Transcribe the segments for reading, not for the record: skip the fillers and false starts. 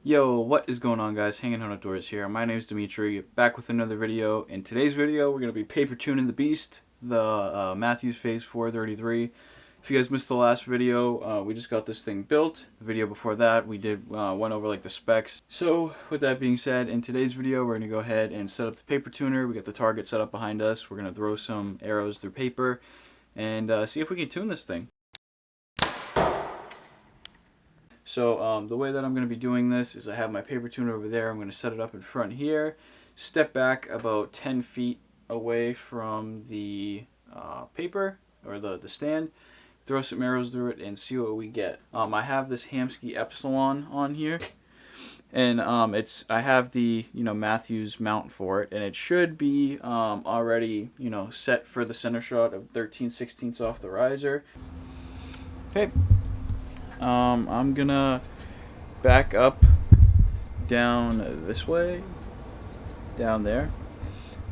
Yo, what is going on, guys? Hanging Out Outdoors here. My name is Dimitri, back with another video. In today's video, we're going to be paper tuning the Beast, the Mathews Phase 433. If you guys missed the last video, we just got this thing built. The video before that, we went over like the specs. So, with that being said, in today's video, we're going to go ahead and set up the paper tuner. We got the target set up behind us. We're going to throw some arrows through paper and see if we can tune this thing. So the way that I'm going to be doing this is I have my paper tuner over there. I'm going to set it up in front here, step back about 10 feet away from the paper or the stand, throw some arrows through it and see what we get. I have this Hamsky Epsilon on here, and I have the Mathews mount for it, and it should be already set for the center shot of 13/16 off the riser. Okay. I'm gonna back up down this way, down there,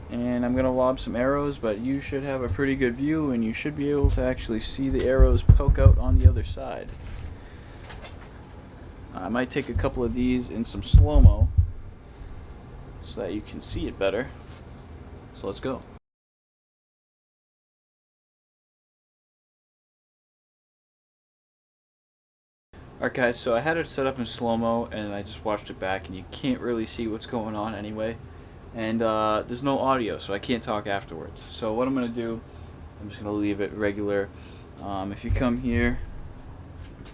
and I'm gonna lob some arrows, but you should have a pretty good view and you should be able to actually see the arrows poke out on the other side. I might take a couple of these in some slow-mo so that you can see it better. So let's go. Alright guys, so I had it set up in slow-mo and I just watched it back and you can't really see what's going on anyway. And there's no audio, so I can't talk afterwards. So what I'm going to do, I'm just going to leave it regular. If you come here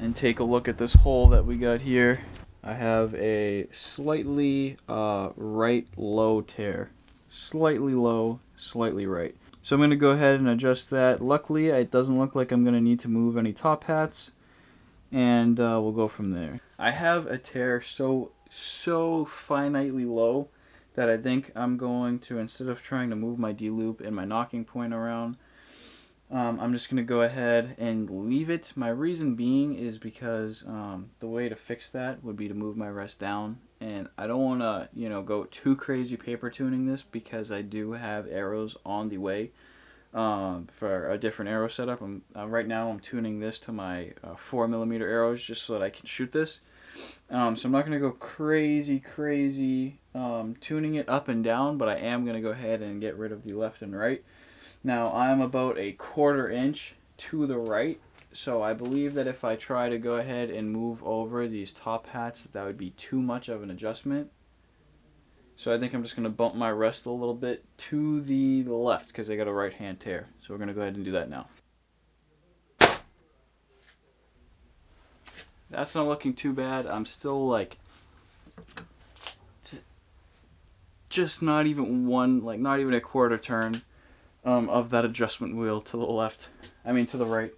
and take a look at this hole that we got here, I have a slightly right low tear. Slightly low, slightly right. So I'm going to go ahead and adjust that. Luckily, it doesn't look like I'm going to need to move any top hats. And we'll go from there. I have a tear so finitely low that I think I'm going to, instead of trying to move my D-loop and my knocking point around, I'm just going to go ahead and leave it. My reason being is because the way to fix that would be to move my rest down, and I don't want to go too crazy paper tuning this because I do have arrows on the way. For a different arrow setup. Right now I'm tuning this to my 4mm arrows just so that I can shoot this. So I'm not going to go crazy tuning it up and down, but I am going to go ahead and get rid of the left and right. Now I'm about a 1/4 inch to the right, so I believe that if I try to go ahead and move over these top hats, that would be too much of an adjustment. So I think I'm just going to bump my rest a little bit to the left because I got a right hand tear. So we're going to go ahead and do that now. That's not looking too bad. I'm still like just not even not even a 1/4 turn of that adjustment wheel to the left. To the right.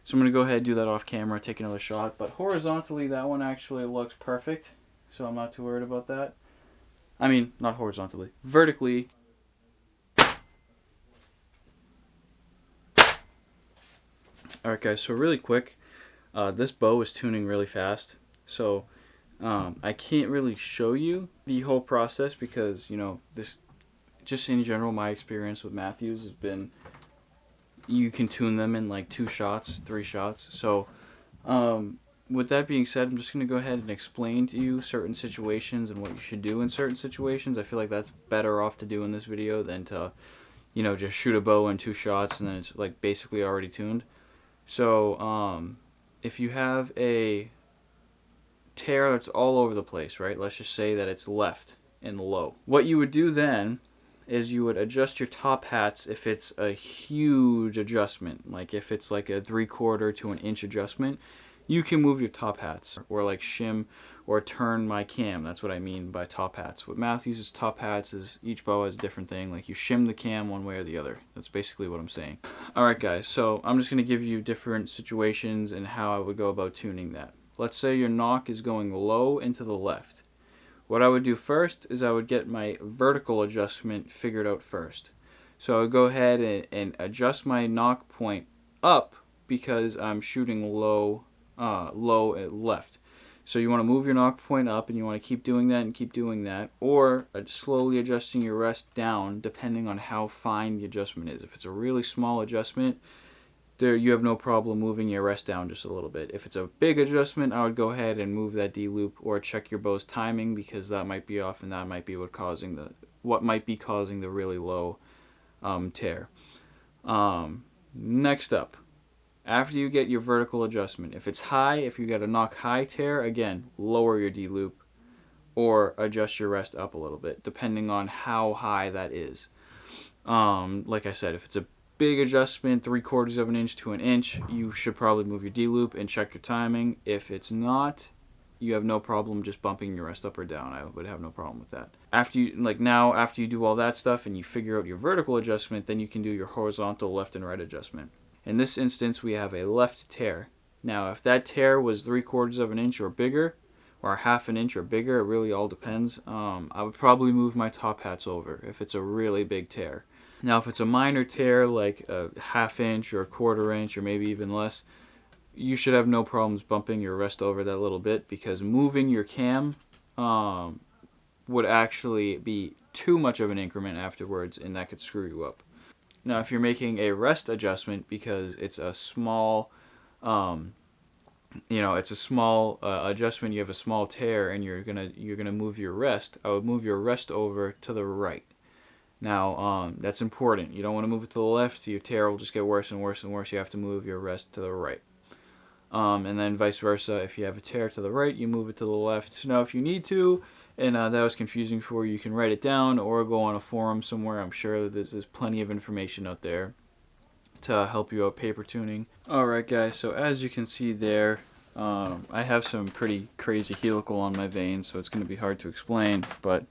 So I'm going to go ahead and do that off camera, take another shot. But horizontally, that one actually looks perfect. So I'm not too worried about that. Not horizontally. Vertically. Alright guys, so really quick, this bow is tuning really fast. So I can't really show you the whole process because, this, just in general, my experience with Mathews has been, you can tune them in like 2 shots, 3 shots. So with that being said, I'm just going to go ahead and explain to you certain situations and what you should do in certain situations. I feel like that's better off to do in this video than to, just shoot a bow in 2 shots and then it's like basically already tuned. So, if you have a tear that's all over the place, right? Let's just say that it's left and low. What you would do then is you would adjust your top hats if it's a huge adjustment. Like if it's like a 3/4 to 1 inch adjustment, you can move your top hats or like shim or turn my cam. That's what I mean by top hats. What Mathews' top hats is, each bow has a different thing. Like you shim the cam one way or the other. That's basically what I'm saying. Alright guys, so I'm just going to give you different situations and how I would go about tuning that. Let's say your knock is going low and to the left. What I would do first is I would get my vertical adjustment figured out first. So I would go ahead and adjust my knock point up because I'm shooting low at left. So you want to move your knock point up and you want to keep doing that and keep doing that, or slowly adjusting your rest down depending on how fine the adjustment is. If it's a really small adjustment, there you have no problem moving your rest down just a little bit. If it's a big adjustment, I would go ahead and move that D loop or check your bow's timing, because that might be off and that might be what might be causing the really low tear. Next up, after you get your vertical adjustment, if it's high, if you get a knock high tear, again, lower your D loop or adjust your rest up a little bit, depending on how high that is. Like I said, if it's a big adjustment, 3/4 of an inch to an inch, you should probably move your D loop and check your timing. If it's not, you have no problem just bumping your rest up or down. I would have no problem with that. After you do all that stuff and you figure out your vertical adjustment, then you can do your horizontal left and right adjustment. In this instance, we have a left tear. Now, if that tear was 3/4 of an inch or bigger, or 1/2 an inch or bigger, it really all depends. I would probably move my top hats over if it's a really big tear. Now, if it's a minor tear, like a 1/2 inch or a 1/4 inch or maybe even less, you should have no problems bumping your rest over that little bit, because moving your cam would actually be too much of an increment afterwards, and that could screw you up. Now, if you're making a rest adjustment because it's a small, adjustment, you have a small tear, and you're gonna move your rest, I would move your rest over to the right. Now, that's important. You don't want to move it to the left. Your tear will just get worse and worse and worse. You have to move your rest to the right. And then vice versa. If you have a tear to the right, you move it to the left. So now if you need to, and that was confusing for you, you can write it down or go on a forum somewhere. I'm sure there's plenty of information out there to help you out paper tuning. Alright guys, so as you can see there, I have some pretty crazy helical on my veins, so it's going to be hard to explain, but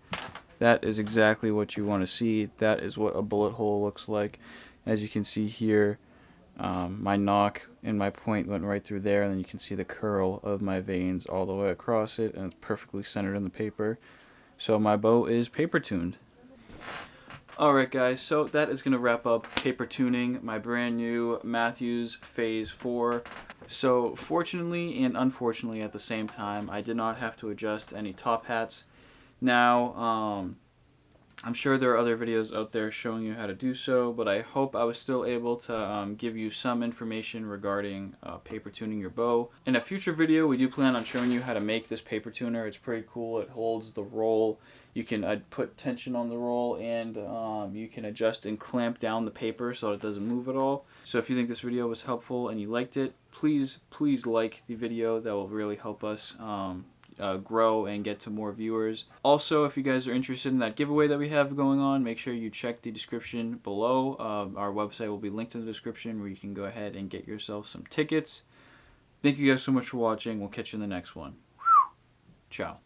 that is exactly what you want to see. That is what a bullet hole looks like. As you can see here, my knock and my point went right through there, and then you can see the curl of my veins all the way across it, and it's perfectly centered in the paper. So my bow is paper tuned. Alright guys, so that is going to wrap up paper tuning my brand new Mathews Phase 4. So fortunately and unfortunately at the same time, I did not have to adjust any top hats. Now, I'm sure there are other videos out there showing you how to do so, but I hope I was still able to give you some information regarding paper tuning your bow. In a future video, we do plan on showing you how to make this paper tuner. It's pretty cool. It holds the roll. You can put tension on the roll, and you can adjust and clamp down the paper so it doesn't move at all. So if you think this video was helpful and you liked it, please like the video. That will really help us grow and get to more viewers. Also, if you guys are interested in that giveaway that we have going on, make sure you check the description below. Our website will be linked in the description, where you can go ahead and get yourself some tickets. Thank you guys so much for watching. We'll catch you in the next one. Ciao.